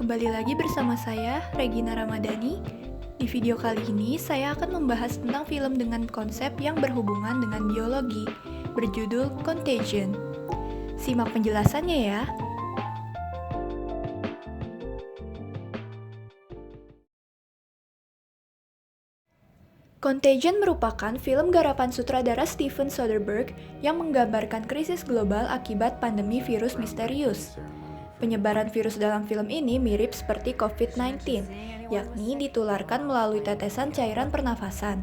kembali lagi bersama saya, Regina Ramadhani. Di video kali ini, saya akan membahas tentang film dengan konsep yang berhubungan dengan biologi, berjudul Contagion. Simak penjelasannya ya. Contagion merupakan film garapan sutradara Steven Soderbergh yang menggambarkan krisis global akibat pandemi virus misterius. Penyebaran virus dalam film ini mirip seperti COVID-19, yakni ditularkan melalui tetesan cairan pernafasan.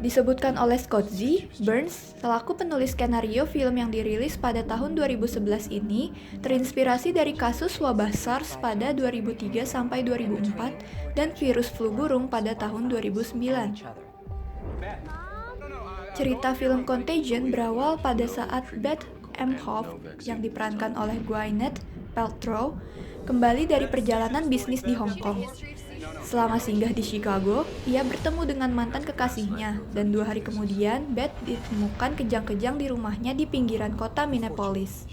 Disebutkan oleh Scott Z. Burns, selaku penulis skenario film yang dirilis pada tahun 2011 ini, terinspirasi dari kasus wabah SARS pada 2003-2004 dan virus flu burung pada tahun 2009. Cerita film Contagion berawal pada saat Beth Emhoff, yang diperankan oleh Gwyneth Paltrow, kembali dari perjalanan bisnis di Hong Kong. Selama singgah di Chicago, ia bertemu dengan mantan kekasihnya, dan 2 hari kemudian, Beth ditemukan kejang-kejang di rumahnya di pinggiran kota Minneapolis.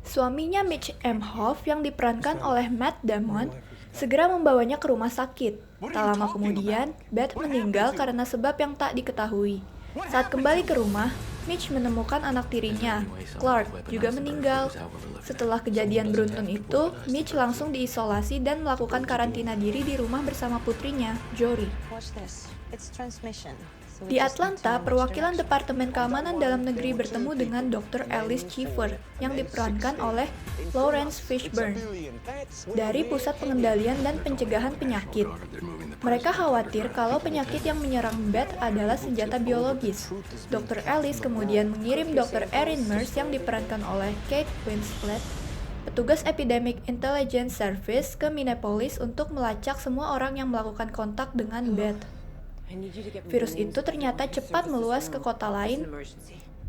Suaminya Mitch Emhoff, yang diperankan oleh Matt Damon, segera membawanya ke rumah sakit. Tak lama kemudian, Beth meninggal karena sebab yang tak diketahui. Saat kembali ke rumah, Mitch menemukan anak tirinya, Clark, juga meninggal. Setelah kejadian beruntun itu, Mitch langsung diisolasi dan melakukan karantina diri di rumah bersama putrinya, Jory. Di Atlanta, perwakilan Departemen Keamanan Dalam Negeri bertemu dengan Dr. Alice Cheever yang diperankan oleh Lawrence Fishburne dari Pusat Pengendalian dan Pencegahan Penyakit. Mereka khawatir kalau penyakit yang menyerang Beth adalah senjata biologis. Dr. Alice kemudian mengirim Dr. Erin Merce yang diperankan oleh Kate Winslet, petugas Epidemic Intelligence Service, ke Minneapolis untuk melacak semua orang yang melakukan kontak dengan Beth. Virus itu ternyata cepat meluas ke kota lain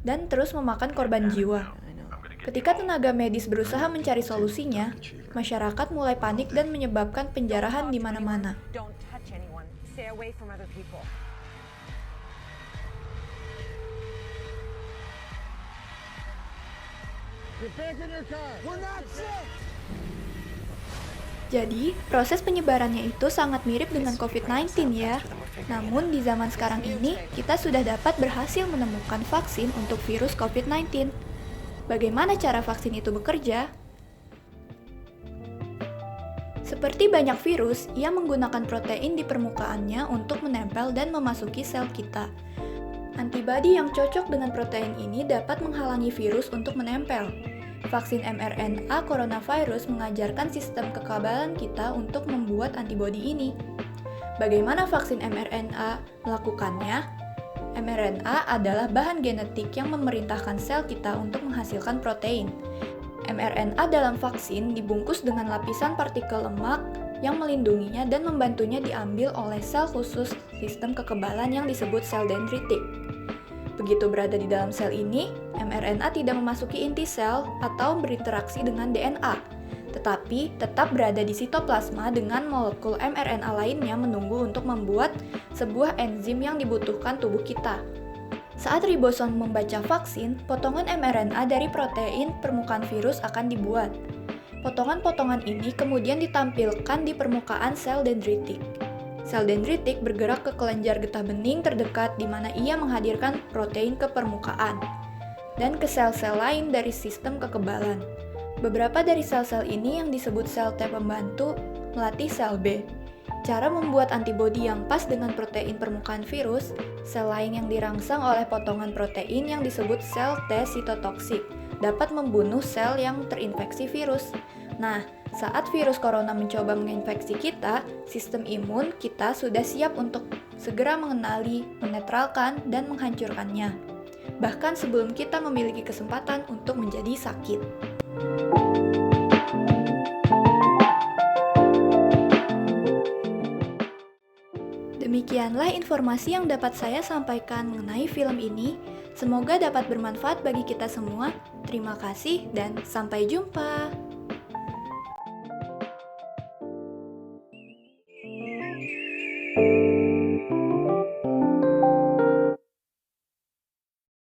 dan terus memakan korban jiwa. Ketika tenaga medis berusaha mencari solusinya, masyarakat mulai panik dan menyebabkan penjarahan di mana-mana. Jadi, proses penyebarannya itu sangat mirip dengan COVID-19 ya. Namun, di zaman sekarang ini, kita sudah dapat berhasil menemukan vaksin untuk virus COVID-19. Bagaimana cara vaksin itu bekerja? Seperti banyak virus, ia menggunakan protein di permukaannya untuk menempel dan memasuki sel kita. Antibodi yang cocok dengan protein ini dapat menghalangi virus untuk menempel. Vaksin mRNA coronavirus mengajarkan sistem kekebalan kita untuk membuat antibodi ini. Bagaimana vaksin mRNA melakukannya? mRNA adalah bahan genetik yang memerintahkan sel kita untuk menghasilkan protein. mRNA dalam vaksin dibungkus dengan lapisan partikel lemak yang melindunginya dan membantunya diambil oleh sel khusus sistem kekebalan yang disebut sel dendritik. Begitu berada di dalam sel ini, mRNA tidak memasuki inti sel atau berinteraksi dengan DNA, tetapi tetap berada di sitoplasma dengan molekul mRNA lainnya menunggu untuk membuat sebuah enzim yang dibutuhkan tubuh kita. Saat ribosom membaca vaksin, potongan mRNA dari protein permukaan virus akan dibuat. Potongan-potongan ini kemudian ditampilkan di permukaan sel dendritik. Sel dendritik bergerak ke kelenjar getah bening terdekat di mana ia menghadirkan protein ke permukaan, dan ke sel-sel lain dari sistem kekebalan. Beberapa dari sel-sel ini yang disebut sel T pembantu melatih sel B. Cara membuat antibodi yang pas dengan protein permukaan virus, sel lain yang dirangsang oleh potongan protein yang disebut sel T sitotoksik dapat membunuh sel yang terinfeksi virus. Nah, saat virus corona mencoba menginfeksi kita, sistem imun kita sudah siap untuk segera mengenali, menetralkan, dan menghancurkannya. Bahkan sebelum kita memiliki kesempatan untuk menjadi sakit. Demikianlah informasi yang dapat saya sampaikan mengenai film ini. Semoga dapat bermanfaat bagi kita semua. Terima kasih dan sampai jumpa.